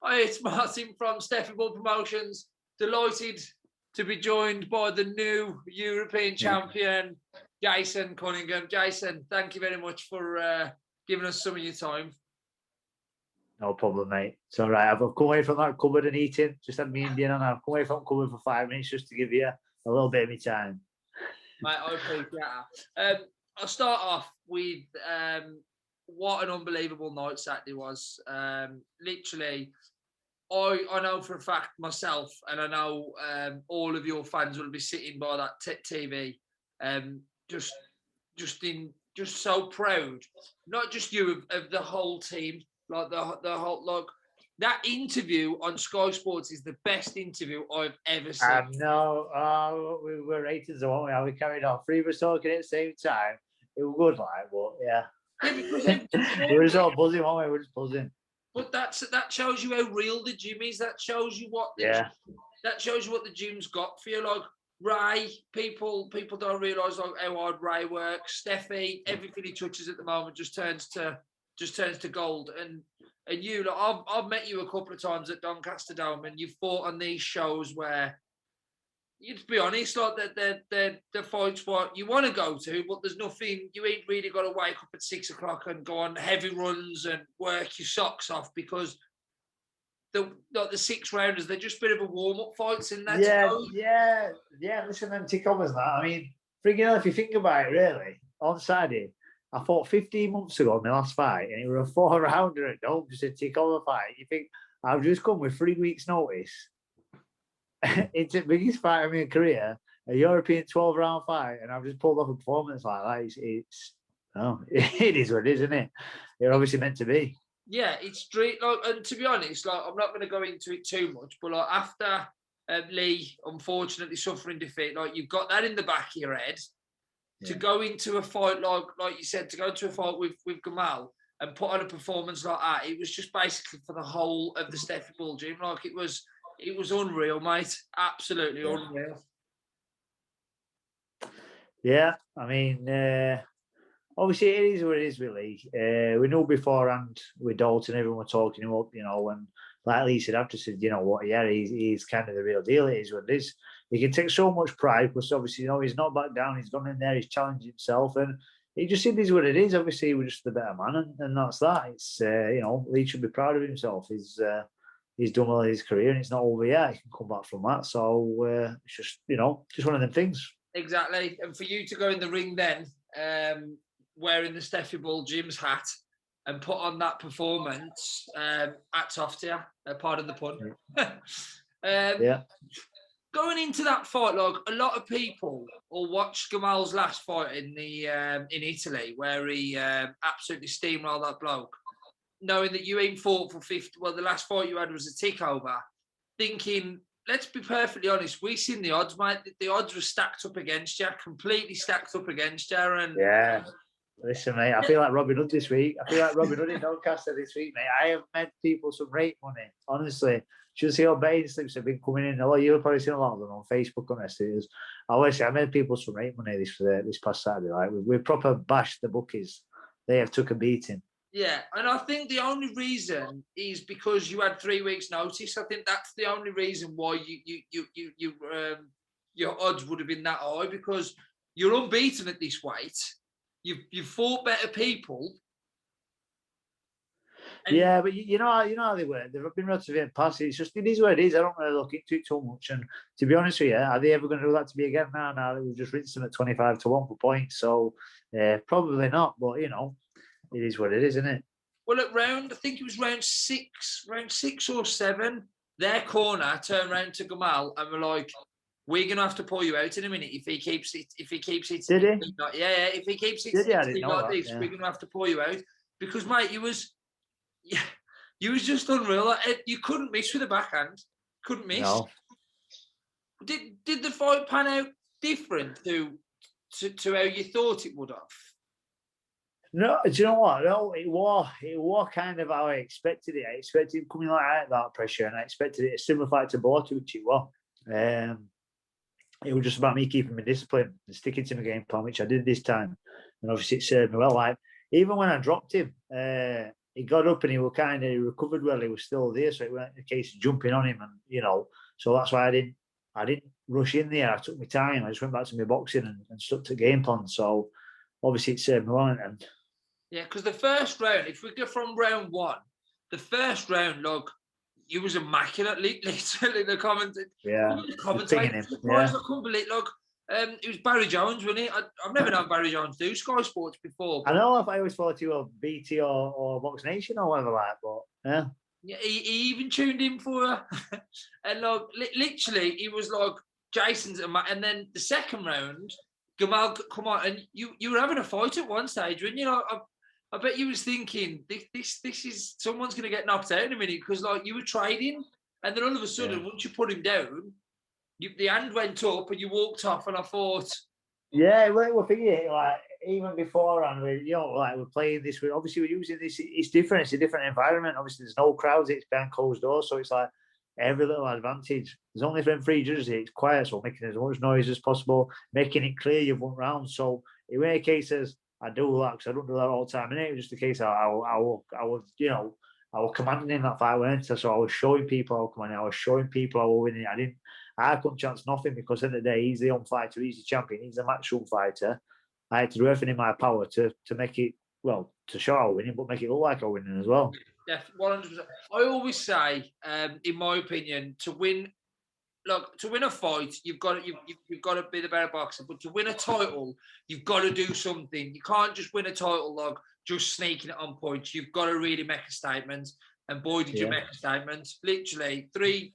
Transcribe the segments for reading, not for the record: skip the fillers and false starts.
Hi, it's Martin from Steffi Bull Promotions. Delighted to be joined by the new European champion, Jason Cunningham. Jason, thank you very much for giving us some of your time. No problem, mate. It's all right. I've come away from that cupboard and eating. Just had me and dinner, and I've come away from cupboard for 5 minutes just to give you a little bit of my time. Mate, I appreciate that. I'll start off with what an unbelievable night Saturday was. Literally, I know for a fact myself, and I know all of your fans will be sitting by that TV, just so proud. Not just you, of the whole team, like the whole that interview on Sky Sports is the best interview I've ever seen. No, we were ratings, weren't we? How we carried on. Three of us talking at the same time. It was good, like, but yeah. We were just all buzzing, weren't we? We were just buzzing. But that shows you how real the gym is. That shows you what that shows you what the gym's got for you. Like Ray, people don't realise like how hard Ray works. Steffi, everything he touches at the moment just turns to gold. And you, like, I've met you a couple of times at Doncaster Dome, and you've fought on these shows where, to be honest, like the fights what you want to go to, but there's nothing. You ain't really got to wake up at 6 o'clock and go on heavy runs and work your socks off, because the 6 rounders, they're just a bit of a warm up fights in that. Yeah. Listen, them tick overs that. I mean, freaking hell, if you think about it, really, on Saturday, I fought 15 months ago in my last fight, and it was a 4-rounder at home, just a tick over fight. You think I've just come with 3 weeks' notice. It's the biggest fight of my career, a European 12-round fight, and I've just pulled off a performance like that. It is what it is, isn't it? It's obviously meant to be. Yeah, it's like, and to be honest, like, I'm not going to go into it too much, but like after Lee unfortunately suffering defeat, like, you've got that in the back of your head to go into a fight like you said, to go into a fight with Gamal and put on a performance like that. It was just basically for the whole of the Steffi Bull gym. Like, it was unreal, mate. Absolutely unreal. Yeah, I mean, obviously it is what it is, really. We knew beforehand with Dalton, everyone was talking him up, and like Lee said after, said, you know what, yeah, he's kind of the real deal. It is what it is. He can take so much pride because obviously, he's not back down. He's gone in there, he's challenged himself, and he just said, is what it is. Obviously, he was just the better man, and that's that. It's, Lee should be proud of himself. He's done well in his career, and it's not over yet. He can come back from that. So it's just, just one of them things. Exactly. And for you to go in the ring then, wearing the Steffi Bull Gym's hat and put on that performance, hats off to you, pardon the pun. Yeah. Going into that fight, like, a lot of people will watch Gamal's last fight in Italy, where he absolutely steamrolled that bloke, knowing that you ain't fought for 50. Well, the last fight you had was a tick over. Thinking, let's be perfectly honest, we seen the odds, mate. The odds were stacked up against you, completely stacked up against you. And yeah, listen, mate, I feel like Robin Hood this week. I feel like Robin Hood in Doncaster this week, mate. I have made people some great money, honestly. Should see how betting slips have been coming in. You've probably seen a lot of them on Facebook on messages. I always say I made people some great money this past Saturday. Like, we proper bashed the bookies. They have took a beating. Yeah, and I think the only reason is because you had 3 weeks' notice. I think that's the only reason why your odds would have been that high, because you're unbeaten at this weight. You've fought better people. Yeah, but you know how they were. They've been relatively passive. It's just, it is what it is. I don't really look into it too much. And to be honest with you, are they ever going to do that to me again now? Now that we've just rinsed them at 25-1 for points. So probably not. But it is what it is, isn't it? Well, I think it was round six or seven, their corner turned round to Gamal and were like, we're going to have to pull you out in a minute if he keeps it. Did he? If he keeps it like this, we're going to have to pull you out. Because, mate, you was just unreal. Like, you couldn't miss with a backhand. Couldn't miss. No. Did the fight pan out different to how you thought it would have? No, do you know what? No, it was kind of how I expected it. I expected him coming like that pressure, and I expected it a similar fight to Borto, which it was. it was just about me keeping my discipline and sticking to my game plan, which I did this time. And obviously it served me well. Like, even when I dropped him, he got up and he recovered well. He was still there. So it wasn't a case of jumping on him. And, so that's why I didn't rush in there. I took my time. I just went back to my boxing and stuck to game plan. So obviously it served me well. And yeah, because the first round, if we go from round one, the first round, look, he was immaculate. Literally, the commentator. Yeah, Surprised, I couldn't believe. Look, it was Barry Jones, wasn't it? I've never known Barry Jones do Sky Sports before. I know if I always thought he was BT or Box Nation or whatever like, but yeah. Yeah, he even tuned in for and like literally he was like Jason's, and then the second round, Gamal come on, and you were having a fight at one stage, weren't you? Know, I bet you was thinking this is someone's going to get knocked out in a minute, because like you were trading, and then all of a sudden once you put him down, the hand went up and you walked off, and I thought, yeah, we're thinking like even beforehand, we're playing this. Obviously we're using this. It's different. It's a different environment. Obviously there's no crowds. It's behind closed doors, so it's like every little advantage. There's only from 3 judges. It's quiet, so making as much noise as possible, making it clear you've won rounds. So it was a case as I do that because I don't do that all the time. And it was just a case of I was commanding in that fight, weren't I? So I was showing people I was commanding. I was showing people I was winning. I couldn't chance nothing, because at the end of the day, he's the young fighter, he's the champion, he's the matchroom fighter. I had to do everything in my power to make it, well, to show I was winning, but make it look like I was winning as well. Yeah, 100%. I always say, in my opinion, to win a fight, you've got to be the better boxer. But to win a title, you've got to do something. You can't just win a title just sneaking it on points. You've got to really make a statement. And boy, did you make a statement! Literally three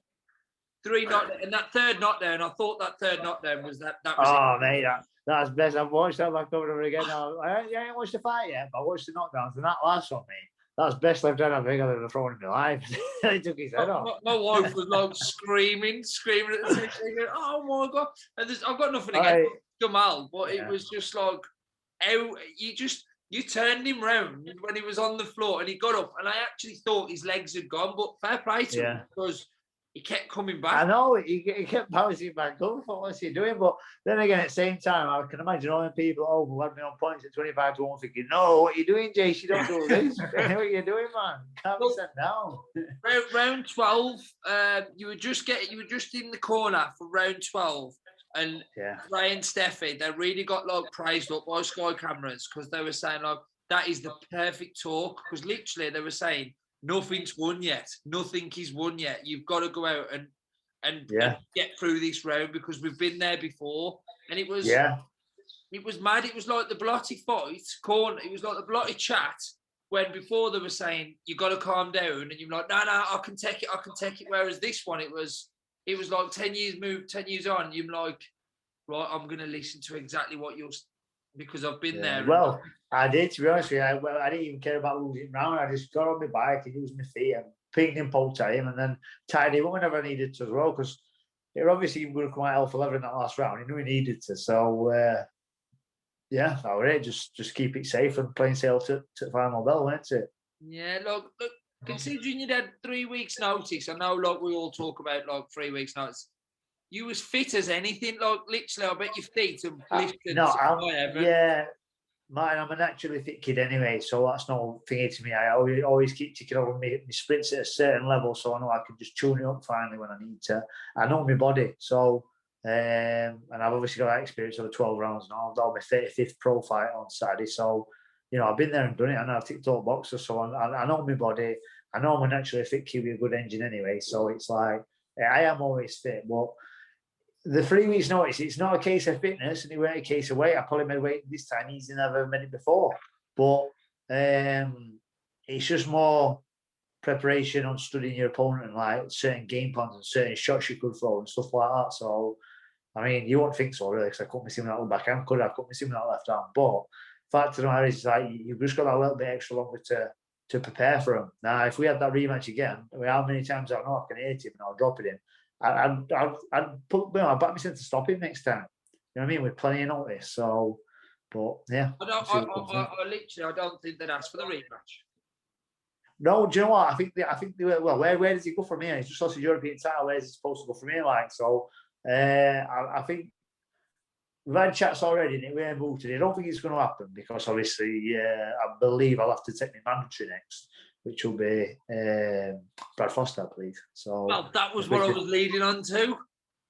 knockdown, and that third knockdown. I thought that third knockdown was that. That was it. Mate, that's best. I've watched that back over and over again. Now, I ain't watched the fight yet, but I watched the knockdowns, and that last one, mate. That's the best left hand I think I've ever thrown in my life. He took his head off. My wife was like screaming at the same. Oh my god! And I've got nothing against Gamal, but it was just like how you turned him round when he was on the floor, and he got up, and I actually thought his legs had gone, but fair play to him, because he kept coming back. I know, he kept bouncing back up. What's he doing? But then again, at the same time, I can imagine all the people who had me on points at 25-1 thinking, no, what are you doing, Jace? You don't do this. What are you doing, man? Can't be sent down. Round 12, you were just in the corner for round 12. And Ray and Steffi, they really got praised up by Sky cameras, because they were saying that is the perfect talk, because literally they were saying, nothing's won yet. Nothing is won yet. You've got to go out and get through this round, because we've been there before. And it was mad. It was like the Blotty fight corner. It was like the Blotty chat, when before they were saying you got to calm down, and you're like, no, I can take it. Whereas this one, it was like 10 years on. You're like, right, I'm going to listen to exactly what you're, because I've been there. Well, I did, to be honest with you. I didn't even care about losing round. I just got on my bike and used my feet and pinged him, poked at him, and then tied him up whenever I needed to as well, because it obviously would have come out alpha level in that last round. He knew he needed to. So, that was it. Just keep it safe and plain sail to the final bell, wasn't it? Yeah, look, considering you had 3 weeks' notice, I know, we all talk about 3 weeks' notice. You was fit as anything, literally. I bet your feet are lifted. Martin, I'm a naturally fit kid anyway, so that's no thing to me. I always keep ticking over my sprints at a certain level, so I know I can just tune it up finally when I need to. I know my body, so and I've obviously got that experience over 12 rounds now. I've done my 35th pro fight on Saturday, so I've been there and done it. I know I've ticked all boxes, so I know my body. I know I'm a naturally fit kid with a good engine anyway, so it's like I am always fit, but the 3 weeks notice, it's not a case of fitness, and it weren't a case of weight. I probably made weight this time easier than I've ever made it before. But it's just more preparation on studying your opponent and like certain game plans and certain shots you could throw and stuff like that. So, I mean, you won't think so really, because I couldn't miss him with that backhand. I couldn't miss him with that left arm. But fact of the matter is, like, you've just got that little bit extra longer to prepare for him. Now, if we had that rematch again, I mean, how many times I know I can hit him and I'll drop it in. I'd back myself to stop him next time. You know what I mean? With plenty of notice. So, but yeah. I don't think they'd ask for the rematch. No, do you know what? I think where does he go from here? He's just lost his European title. Where's he supposed to go from here? Like, so I think we've had chats already, and it we're moved today. I don't think it's going to happen because obviously, I believe I'll have to take my mandatory next, which will be Brad Foster, I believe. So, well, that was what I was leading on to.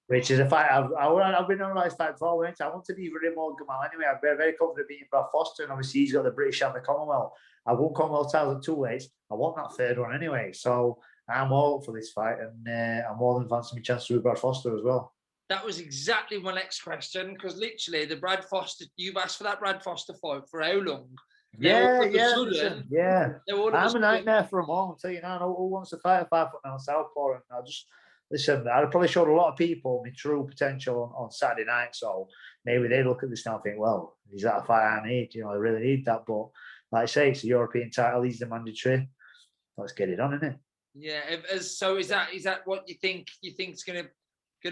Which is a fight I've been on a nice fight before. I wanted either him or Gamal anyway. I'm very, very confident beating Brad Foster, and obviously he's got the British and the Commonwealth. I won Commonwealth titles at 2 weights. I want that third one anyway. So I'm all up for this fight, and I'm more than fancy my chance to with Brad Foster as well. That was exactly my next question, because literally the Brad Foster, you've asked for that Brad Foster fight for how long? Yeah. I'm a nightmare for them all. I'll tell you now, who wants to fight a 5 foot now southpaw? And I just listen. I probably showed a lot of people my true potential on Saturday night. So maybe they look at this now and think, well, is that a fight I need? I really need that. But like I say, it's a European title. He's the mandatory. Let's get it on, isn't it? Yeah. So is that what you think? You think it's gonna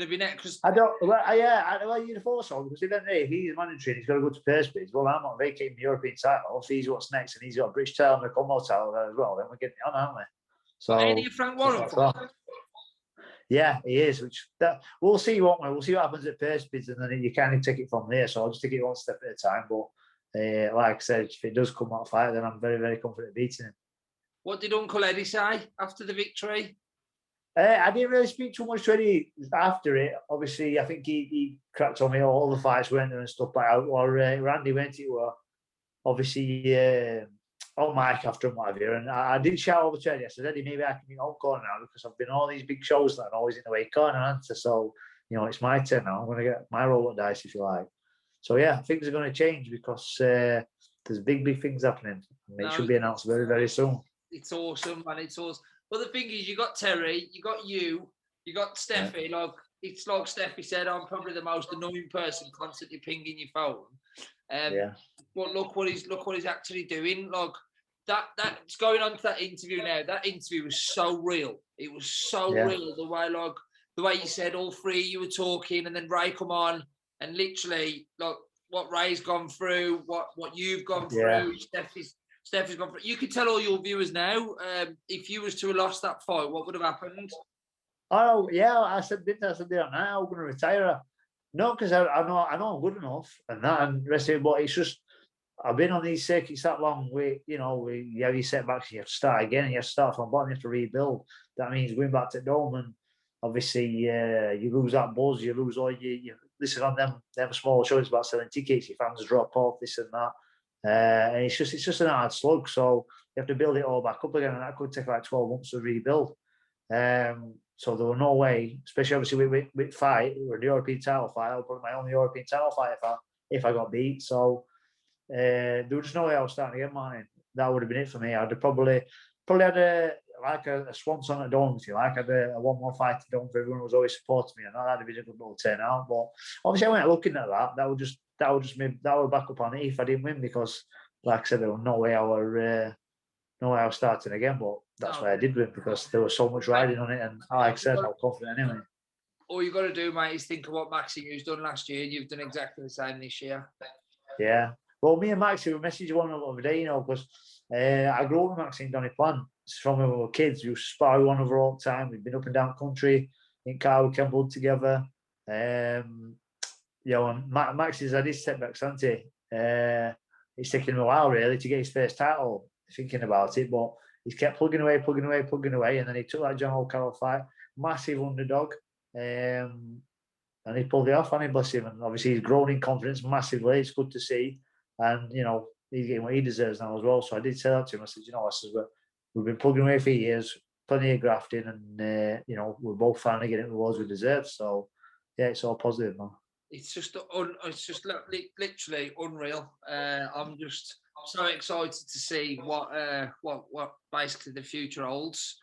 be next? I don't. Well, you'd have thought so, because then he's mandatory and he's got to go to purse bids. Well, I'm not vacating the European title. If he's what's next, and he's got a British title and a Commonwealth title there as well, then we're getting it on, aren't we? So, any Frank Warren fight? Yeah, he is. We'll see, won't we? We'll see what happens at purse bids, and then you kind of take it from there. So I'll just take it one step at a time. But like I said, if it does come out fight, then I'm very, very confident beating him. What did Uncle Eddie say after the victory? I didn't really speak too much to Eddie after it. Obviously, I think he cracked on me all the fights weren't there and stuff like that. Or Randy went to were obviously on mic after and whatever. And I did shout over to Eddie. I said, Eddie, maybe I can be on corner now, because I've been on all these big shows that I'm always in the way corner answer. So, it's my turn now. I'm going to get my roll of dice, if you like. So, yeah, things are going to change because there's big things happening. And it should be announced very, very soon. It's awesome, man. It's awesome. Well, the thing is, you got Terry, you got you got Steffi. Yeah. It's like Steffi said, I'm probably the most annoying person constantly pinging your phone. But look what he's actually doing. Like that's going on to that interview now. That interview was so real. It was so real. The way you said all three you were talking, and then Ray come on, and literally like what Ray's gone through, what you've gone through, Steffi's gone through. You could tell all your viewers now, if you was to have lost that fight, what would have happened? Oh yeah, I said the other night I'm going to retire. No, because I know I'm good enough and that and rest of it, but it's just I've been on these circuits that long. You have your setbacks, you have to start again, and you have to start from bottom, you have to rebuild. That means going back to Dome, and obviously you lose that buzz, you lose all you listen on them small shows about selling tickets, your fans drop off, this and that. And it's just an hard slug, so you have to build it all back up again, and that could take like 12 months to rebuild. So there was no way, especially obviously with fight, or the European title fight, I would put my only European title fight if I got beat. So there was just no way I was starting again, Martin. That would have been it for me. I'd have probably had a swan song at Dome, if you like. I'd a one more fight at Dome for everyone who was always supporting me, and that'd have been a good little turnout. But obviously I went looking at that. That would back up on it if I didn't win, because like I said, there was no way I was starting again. But that's why I did win, because there was so much riding on it, and like I said, I'm confident anyway. All you got to do, mate, is think of what Maximu's done last year, and you've done exactly the same this year. Yeah. Well, me and Maxi, we messaged one another day, because I grew up with Maxi and Donny Plan. From when we were kids, we used to spar with one another all the time. We'd been up and down country in car with Campbell together. And Maxi's had his setbacks, hasn't he? It's taken him a while, really, to get his first title, thinking about it, but he's kept plugging away, and then he took that John O'Carroll fight, massive underdog, and he pulled it off, and he bless him. And obviously he's grown in confidence massively. It's good to see, and he's getting what he deserves now as well. So I did say that to him. I said, we've been plugging away for years, plenty of grafting, and we're both finally getting the rewards we deserve. So yeah, it's all positive, man. It's just literally unreal. I'm just so excited to see what basically the future holds.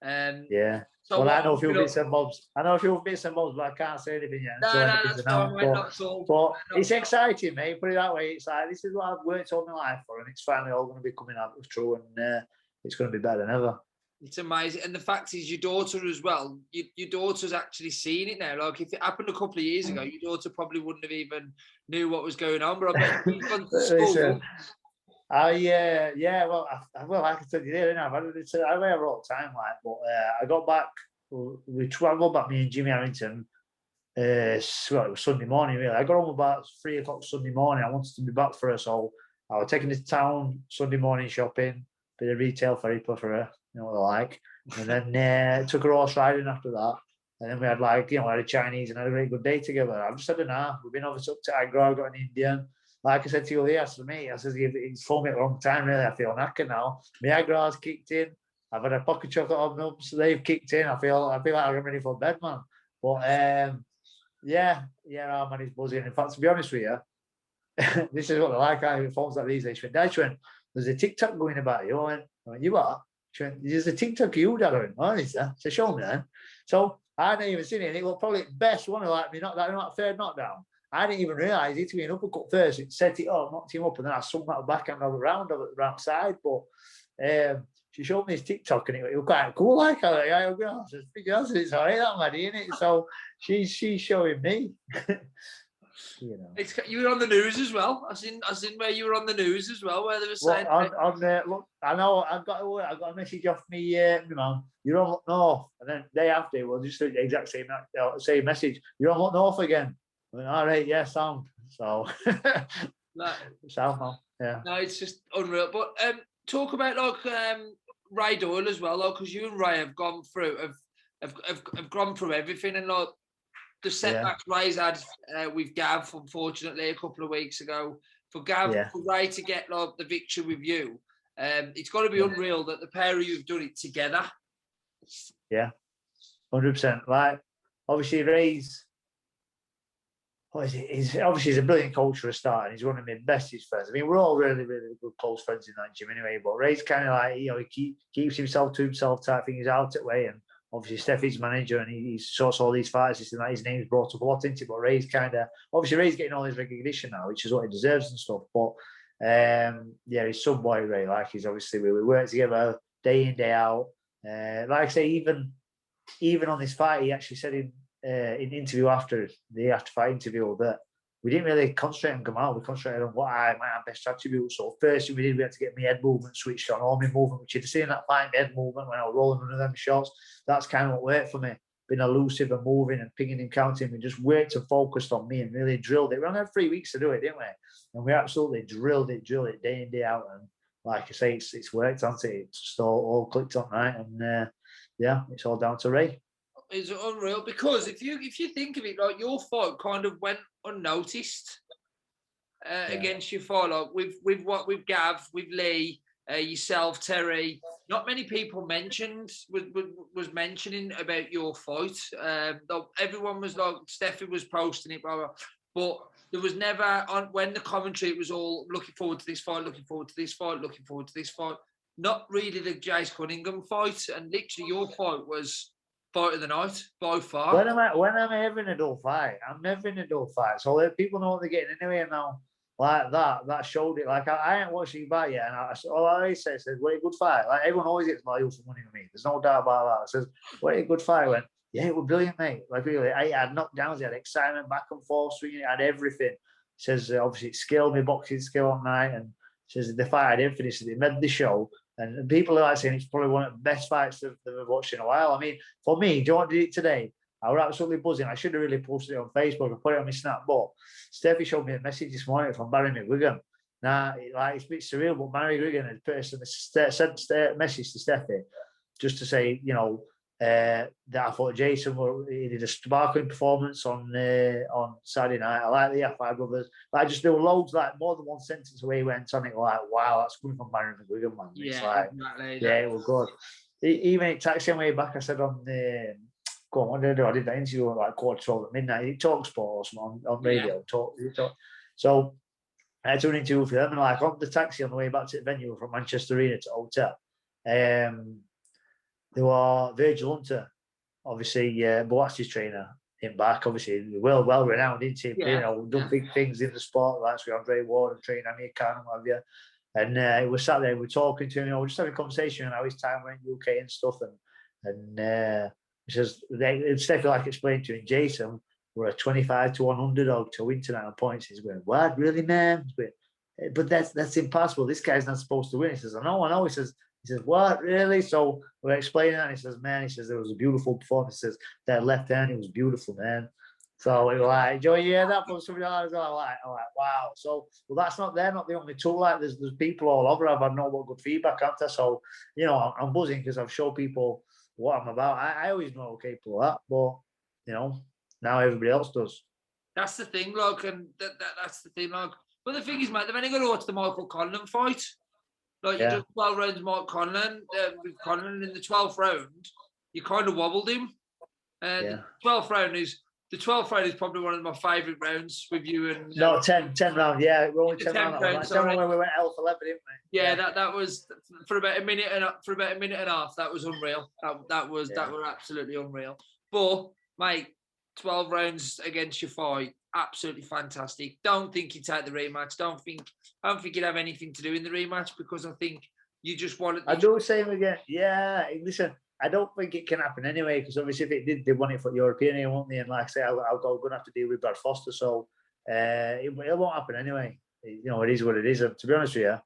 Yeah. So I know a few bits and bobs. but I can't say anything yet. That's fine, mate, not all. But it's exciting, mate. Put it that way. It's like, this is what I've worked all my life for, and it's finally all going to be coming out of true, and it's going to be better than ever. It's amazing. And the fact is, your daughter as well, your daughter's actually seen it now. Like, if it happened a couple of years ago, your daughter probably wouldn't have even knew what was going on. But I bet you've gone to school. Well, I can tell you there, I wear all the time, but I got back. We travelled back, me and Jimmy Harrington, well, it was Sunday morning, really. I got home about 3 o'clock Sunday morning. I wanted to be back for her, so I was taking her to town Sunday morning shopping, bit of retail ferry for her, you know what I like. And then took her horse riding after that. And then we had we had a Chinese and had a very good day together. I've just had an hour. We've been over to Agra, got an Indian. Like I said to you earlier, to me, I said, it's phoned me at the wrong time, really. I feel knackered now. My Agra's kicked in. I've had a pocket chocolate on them, so they've kicked in. I feel like I'm ready for bed, man. But yeah, our man is buzzing. In fact, to be honest with you, this is what I like. I phones like these days. She went, there's a TikTok going about you. I went, you what? She went, there's a TikTok of you, Dad. I went, oh, is there? So show me then. So I hadn't even seen it. And it was probably the best one of me not third knockdown. I didn't even realise it to be an uppercut first. It set it up, knocked him up, and then I swung that backhand over the round side. But she showed me his TikTok, and it was quite cool. Like, it's all right, that lad, isn't it? So she's showing me. You know, you were on the news as well. I seen where you were on the news as well, where they were saying. Look, I know I got a message off me, my mum. You're on Look North, and then day after, well, just the exact same message. You're on Look North again. I went, all right, yeah, sound. So, sound, man. Yeah. No, it's just unreal. But talk about Ray Doyle as well, because you and Ray have gone through have gone through everything, and the setbacks Ray's had with Gav, unfortunately, a couple of weeks ago. For Ray to get the victory with you, it's got to be unreal that the pair of you have done it together. Yeah, 100%. Like, obviously, Ray's. He's a brilliant coach for a start, and he's one of my bestest friends. I mean, we're all really, really good close friends in that gym anyway. But Ray's kind of like, he keeps himself to himself type thing. He's out at way, and obviously Steffi's manager, and he sorts all these fights. And that his name's brought up a lot into it. But Ray's Ray's getting all his recognition now, which is what he deserves and stuff. But he's some boy Ray. Like, he's obviously we work together day in day out. Like I say, even on this fight, he actually said in interview after the fight interview that we didn't really concentrate on Gamal. We concentrated on what my best attributes. So first thing we did, we had to get my head movement switched on, all my movement, which you'd seen that fight, my head movement when I was rolling under them shots. That's kind of what worked for me. Being elusive and moving and pinging and counting. We just worked and focused on me and really drilled it. We only had 3 weeks to do it, didn't we? And we absolutely drilled it day in, day out. And like I say, it's worked, hasn't it? It's just all clicked on right. And it's all down to Ray. Is unreal, because if you think of it, your fight kind of went unnoticed against your fight, with Gav, with Lee, yourself, Terry. Not many people was mentioning about your fight. Everyone was Steffi was posting it, blah, blah, but there was never when the commentary, it was all looking forward to this fight, looking forward to this fight, looking forward to this fight. Not really the Jace Cunningham fight, and literally your fight was fight of the night by far. When I'm having a dull fight, I'm never in a dull fight. So let people know what they're getting anyway. Now, like that showed it. Like, I ain't watching you fight yet, and all I said, "What a good fight!" Like, everyone always gets value for money with me. There's no doubt about that. I says, "What a good fight!" I went, "Yeah, it was brilliant, mate. Like, really, I had knockdowns, I had excitement, back and forth swinging, I had everything." He says, "Obviously, it's skill, my boxing skill on night," and says the fight I didn't finish. They made the show. And people are saying it's probably one of the best fights that they've watched in a while. I mean, for me, do you want to do it today? I was absolutely buzzing. I should have really posted it on Facebook and put it on my snap. But Steffi showed me a message this morning from Barry McGuigan. Now, it's a bit surreal, but Barry McGuigan had sent a message to Steffi just to say, that I thought Jason he did a sparkling performance on Saturday night. I like the F5 brothers. There were loads, more than one sentence away he went on it. Like, wow, that's coming from Barry McGuigan, man. It was good. Even at taxiing way back, I said on the what did I do? I did that interview at 12 at midnight. He talked sports on radio. Talk. So I had to run into for them, and on the taxi on the way back to the venue from Manchester Arena to hotel. There were Virgil Hunter, obviously, Boazzi's trainer in back, obviously, well renowned, isn't he? Done big things in the sport, like Andre Ward and training Amir Khan and what have you. And we were sat there, we were talking to him, just having a conversation on how his time went in UK and stuff. And he says, Steffi explained to him, Jason, we're a 25 to 1 underdog to win tonight on points. He's going, what, really, man? But that's impossible. This guy's not supposed to win. He says, I know. He says, what, really? So we're explaining that. And he says, man, there was a beautiful performance. He says, that left hand, it was beautiful, man. So we were like, Joe, you hear that from somebody else? I'm like, wow. So, well, they're not the only two. Like, there's people all over. I've had no good feedback, haven't I? So, you know, I'm buzzing because I've shown people what I'm about. I always know I'm capable of that, but, you know, now everybody else does. That's the thing, like, and that's the thing, like. But the thing is, mate, they've only got to watch the Michael Cunningham fight. Like, you do 12 rounds, Mike Conlon, with Conlon in the 12th round, you kind of wobbled him. And the 12th round is probably one of my favourite rounds with you and. No, 10 rounds, yeah. We're only 10 rounds. Like 10 when we went L for 11, didn't we? Yeah, that was for about a minute and a half. That was unreal. That was absolutely unreal. But mate, 12 rounds against your fight, absolutely fantastic. Don't think you take the rematch. Don't think you'd have anything to do in the rematch because I think you just want it. I do the same again. Yeah, listen, I don't think it can happen anyway because obviously if it did, they want it for European, won't they? And like I say, I'm going to have to deal with Brad Foster, so it won't happen anyway. You know, it is what it is. And to be honest with you,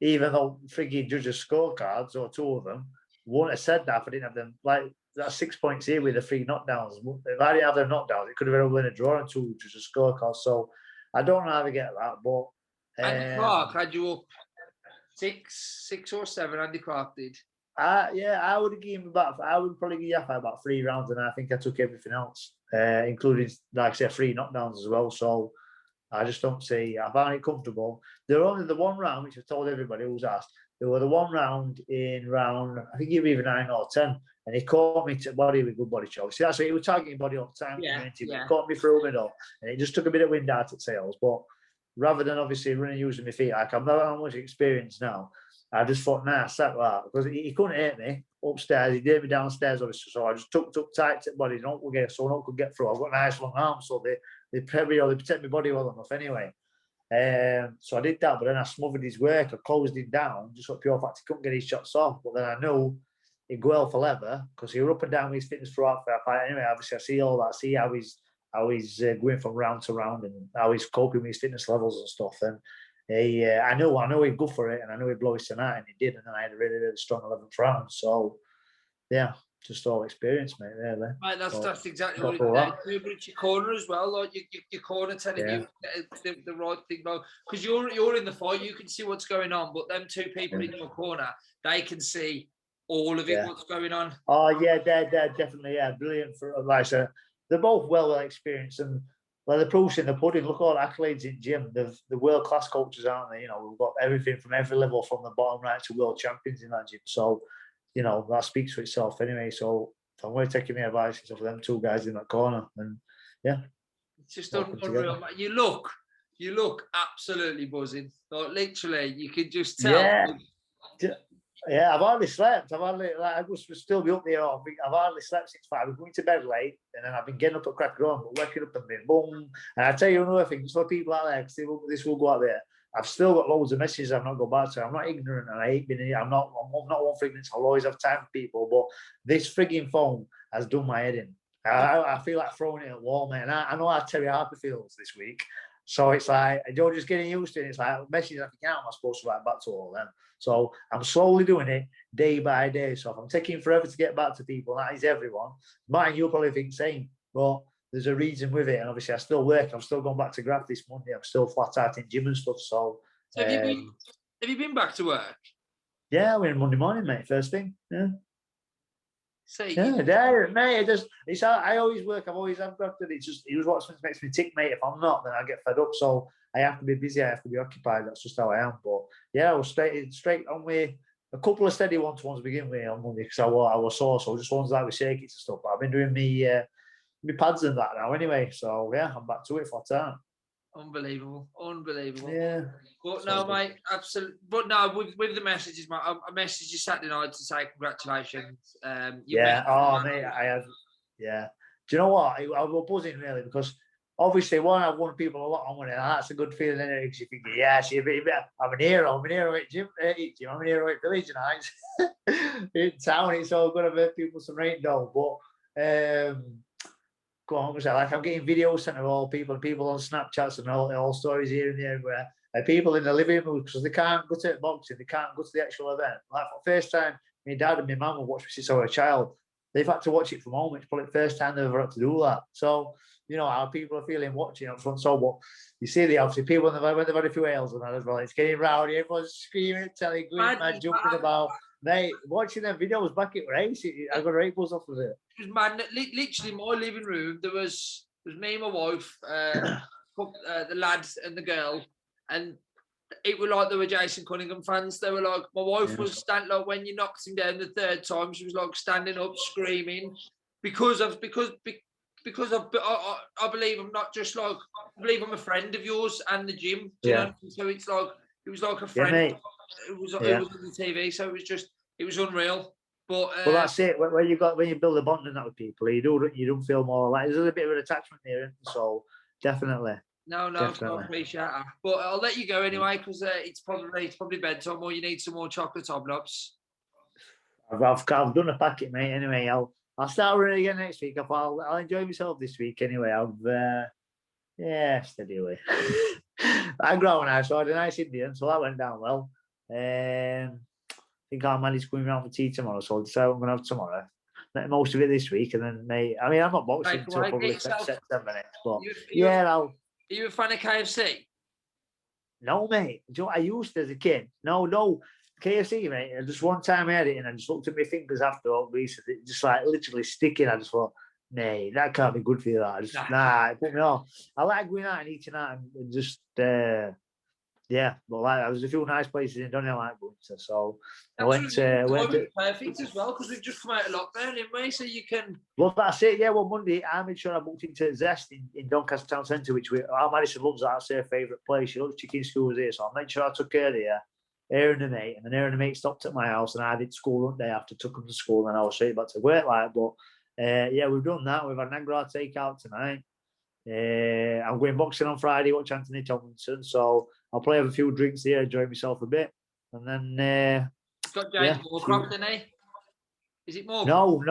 even though freaking judges' scorecards or two of them wouldn't have said that if I didn't have them. Like that's 6 points here with the 3 knockdowns. If I didn't have them knockdowns, it could have been a draw and 2 judges' scorecards. So I don't know how to get that, but Andy Clark had you up 6 or 7. Andy Clark did. I would have given him I would probably give Yaffa about 3 rounds, and I think I took everything else, including, like I said, 3 knockdowns as well. So I just don't see. I found it comfortable. There were only the one round, which I told everybody who was asked. There were the one round in round, I think he was either 9 or 10, and he caught me to body with good body choke. See, that's what he was targeting body all the time. He caught me through the middle, and it just took a bit of wind out at tails. But rather than obviously running using my feet, like I'm not how much experience now. I just thought, nah, sat that because he couldn't hit me upstairs. He did me downstairs, obviously. So I just took tight to the body, so no one could get through. I've got nice long arms, so they protect my body well enough anyway. So I did that, but then I smothered his work. I closed him down, just for pure fact he couldn't get his shots off. But then I knew he'd go hell for leather because he was up and down with his fitness throughout the fight. Anyway, obviously I see all that, see how he's going from round to round and how he's coping with his fitness levels and stuff. And I know he'd go for it, and I knew he'd blow his tonight, and he did. And then I had a really, really strong 11th round. So, yeah, just all experience, mate. Really. Mate, that's exactly what it is. It's your corner as well, like your corner telling you the right thing, because you're in the fight, you can see what's going on, but them 2 people in your corner, they can see all of it, what's going on. Oh yeah, they're definitely brilliant for like so they're both well experienced and. Well, the proof's in the pudding. Look at all the accolades in gym. The world-class coaches, aren't they? You know, we've got everything from every level, from the bottom right to world champions in that gym. So, you know, that speaks for itself anyway. So, I'm going to take my advice of them 2 guys in that corner. And, yeah. It's just unreal. You look absolutely buzzing. Like, literally, you can just tell. Yeah, I've hardly slept. I must still be up there. I've hardly slept since 5. I was going to bed late, and then I've been getting up at crack of dawn, but waking up and being boom. And I tell you another thing, for people out there, because this will go out there. I've still got loads of messages I've not got back to. I'm not ignorant, and I hate being. I'm not one for ignorance. I'll always have time for people, but this frigging phone has done my head in. I feel like throwing it at the wall, man. I know how Terry Harper feels this week. So it's like, you're just getting used to it. It's like, messages I think, how am I supposed to write back to all of them? So I'm slowly doing it day by day. So if I'm taking forever to get back to people, that is everyone. Mine, you'll probably think same, but there's a reason with it. And obviously I still work. I'm still going back to graph this Monday. I'm still flat out in gym and stuff. So have you been back to work? Yeah, we're in Monday morning, mate. First thing. Yeah. See, mate. I always work. I've always had grafted. It was what makes me tick, mate. If I'm not, then I get fed up. So I have to be busy. I have to be occupied. That's just how I am. But yeah, I was straight on with a couple of steady one-to-ones to begin with on Monday because I was sore. So just ones like with circuits and stuff. But I've been doing me pads and that now anyway. So yeah, I'm back to it for time. Unbelievable. Yeah. But no, mate, absolutely. But no, with the messages, mate, I messaged you Saturday night to say congratulations. Mate, I had. Yeah. Do you know what? I was buzzing really because obviously I've won people a lot on money, and that's a good feeling in it because you think, I'm an hero. I'm an hero at gym. I'm an hero at Village Nights. In town, it's all going to make people some rain dough. But go on, like I'm getting videos sent of all people on Snapchats and all stories here and there where people in the living room because they can't go to boxing, they can't go to the actual event. Like for the first time, my dad and my mum will watch me since I was a child. they've had to watch it from home. It's probably the first time they've ever had to do that. So, you know, how people are feeling watching up front. So, but you see the obviously people when they've had a few ales and that as well. It's getting rowdy. Everyone's screaming, telling, going mad, jumping about. Mate, watching them videos back at race, I got a great buzz off of it. It was mad. Literally, my living room. There was me and my wife, the lads and the girl, and it was like they were Jason Cunningham fans. They were like, my wife was standing like when you knocked him down the third time, she was like standing up, screaming because I believe I'm not just like I believe I'm a friend of yours and the gym. Do you know? So it's like it was like a friend. It was on the TV, so it was unreal. But well, that's it. When you build a bond and that with people, you don't feel more like there's a bit of an attachment there. So definitely. No, definitely. I appreciate that. But I'll let you go anyway because it's probably bedtime or you need some more chocolate hobnobs. I've done a packet, mate. Anyway, I'll start running again next week. I'll enjoy myself this week anyway. Steady away. I grew up nice, so I had a nice Indian, so that went down well. I think our man is coming around for tea tomorrow, so I'll decide what I'm going to have tomorrow. Make most of it this week, and then I mean, I'm not boxing until probably September next, but Are you a fan of KFC? No, mate. Do you know what I used to as a kid? No. KFC, mate. Just one time I had it and I just looked at my fingers after all recently, just like literally sticking. I just thought, nay, that can't be good for you. That it put me off. I like going out and eating out and just but like there was a few nice places in Dunedin like going to, so I went to perfect as well because we've just come out of lockdown, didn't we? So you can. Well, that's it. Yeah. Well, Monday I made sure I booked into Zest in Doncaster Town Centre, which our Madison loves that. That's her favourite place. She loves chicken skewers here, so I made sure I took her there. Her and the mate, and then her and the mate stopped at my house, and I did school one day after took them to school, and I was straight back to work. But we've done that. We've had an Angrar takeout tonight. I'm going boxing on Friday, watch Anthony Tomlinson, so I'll probably have a few drinks here, enjoy myself a bit, and then. Got James Moorcroft, didn't he? Is it more? No,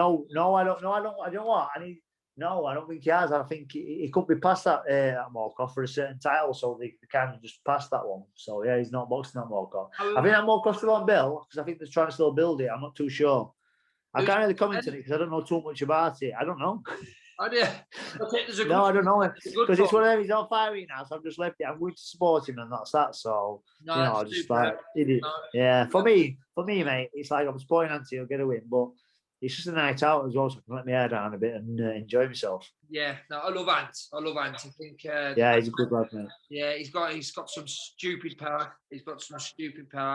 I don't know. I don't what. I don't think he has. I think he could be past that Moorcroft for a certain title, so they kind of just passed that one. So yeah, he's not boxing that Moorcroft. I think that Moorcroft's still on bill because I think they're trying to still build it. I'm not too sure. I can't really comment on it because I don't know too much about it. I don't know. Oh yeah. No, I don't know because it's one of them. He's on fire right now, so I've just left it. I'm going to support him, and that's that. So I just like idiot. Yeah, for me, mate, it's like I'm supporting Anthony. I'll get a win, but it's just a night out as well, so I can let my hair down a bit and enjoy myself. Yeah, no, I love Ant. I think. He's a good lad, mate. Yeah, he's got some stupid power.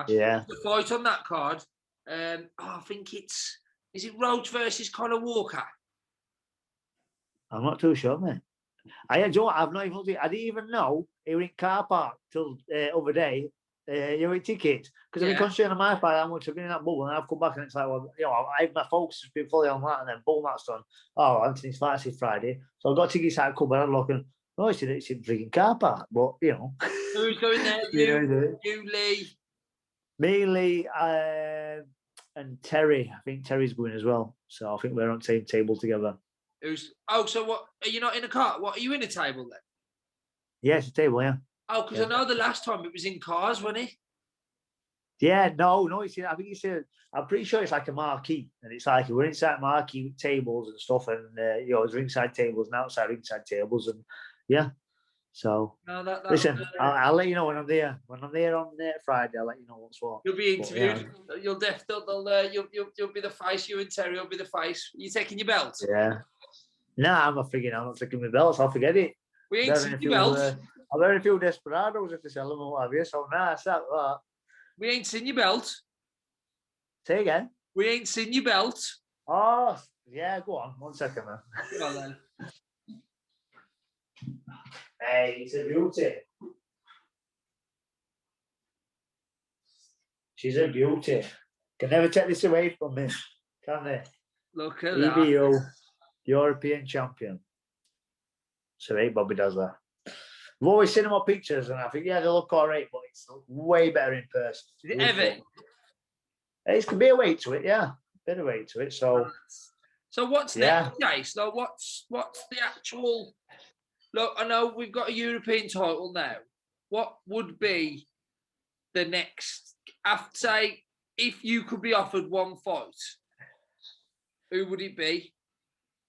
Yeah. The fight on that card. I think is it Roach versus Conor Walker? I'm not too sure, mate. I've not even looked at it. I didn't even know he was in car park till other day. With tickets because I've been concentrating on my part how much I've been in that bubble, and I've come back and it's like, well, my focus has been fully on that, and then boom, that's done. Oh, Anthony's flight's Friday, so I've got tickets out. Come and looking. Oh, it's in freaking car park, but who's going there? You, Lee, me, Lee, and Terry. I think Terry's going as well. So I think we're on the same table together. So what? Are you not in a car? What are you in a table then? Yeah, it's a table, yeah. Oh, because I know the last time it was in cars, wasn't it? Yeah, no. I think I'm pretty sure it's like a marquee, and it's like we're inside marquee with tables and stuff, and there's ringside tables and outside ringside tables, and yeah. So listen, I'll let you know when I'm there. When I'm there on Friday, I'll let you know what's what. You'll be interviewed. You'll definitely you'll be the face. You and Terry will be the face. Are you taking your belt? Yeah. Nah, I'm not taking my belts. I'll forget it. We ain't seen your belt. I'm wearing a few desperados if they sell them or what have you. So it's not that. We ain't seen your belt. Say again. We ain't seen your belt. Oh yeah, go on. 1 second, man. Go on then. Hey, it's a beauty. She's a beauty. Can never take this away from me, can they? Look at EBO, that. European champion. So hey, Bobby does that. I've always seen them on pictures, and I think they look all right, but it's way better in person. Is it heavy? It's could be a weight to it, yeah, bit of weight to it. So what's next, guys? So what's the actual? Look, I know we've got a European title now. What would be the next? After say, if you could be offered one fight, Who would it be?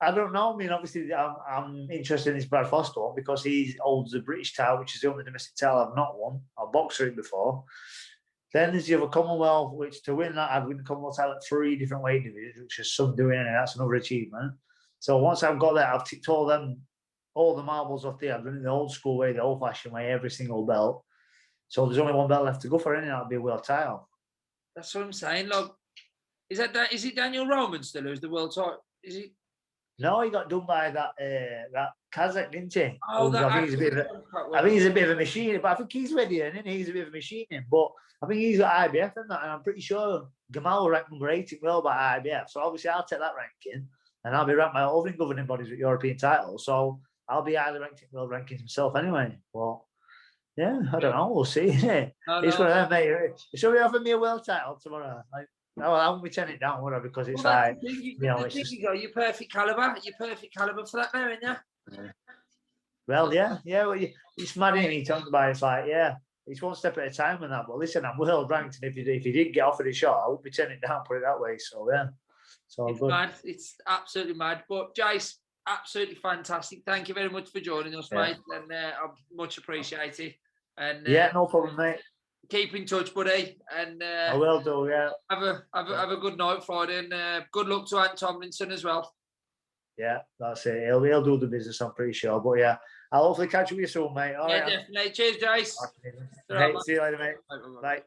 I don't know. I mean, obviously, I'm interested in this Brad Foster one because he holds the British title, which is the only domestic title I've not won. I've boxed for it before. Then there's the other Commonwealth, which to win that, I've won the Commonwealth title at 3 different weight divisions, which is some doing, and that's another achievement. So once I've got that, I've ticked all the marbles off there. I've done it the old school way, the old-fashioned way, every single belt. So there's only one belt left to go for, and that'll be a world title. That's what I'm saying. Like, is it Daniel Roman still who's the world title? Is he? No, he got done by that Kazakh, didn't he? Oh, I think he's a bit of a machine, but I think he's ready, and he's a bit of a machine. But I think he's got IBF and that, and I'm pretty sure Gamal will rank number 18 world by IBF. So obviously I'll take that ranking, and I'll be ranked by other governing bodies with European titles. So I'll be highly ranked in world rankings himself anyway. Well, yeah, I don't know. We'll see. It's one of them, mate. So we offer me a world title tomorrow. No, I won't be turning it down, whatever, because it's like, you're perfect caliber. You're perfect caliber for that now, aren't you? Yeah. Well, yeah. Well, it's mad, isn't he? Talking about it's like, yeah, it's one step at a time and that. But listen, I'm world ranked, and if you did get offered a shot, I wouldn't be turning it down, put it that way. So yeah, it's mad. It's absolutely mad. But Jace, absolutely fantastic. Thank you very much for joining us, mate, and I'm much appreciated. And yeah, no problem, mate. Keep in touch, buddy, and I will do. Yeah. Have a good night, Friday, and good luck to Ant Tomlinson as well. Yeah, that's it. He'll do the business, I'm pretty sure. But yeah, I'll hopefully catch up with you soon, mate. All right. Definitely. Cheers, Jace. Hey, see you later, mate. Bye.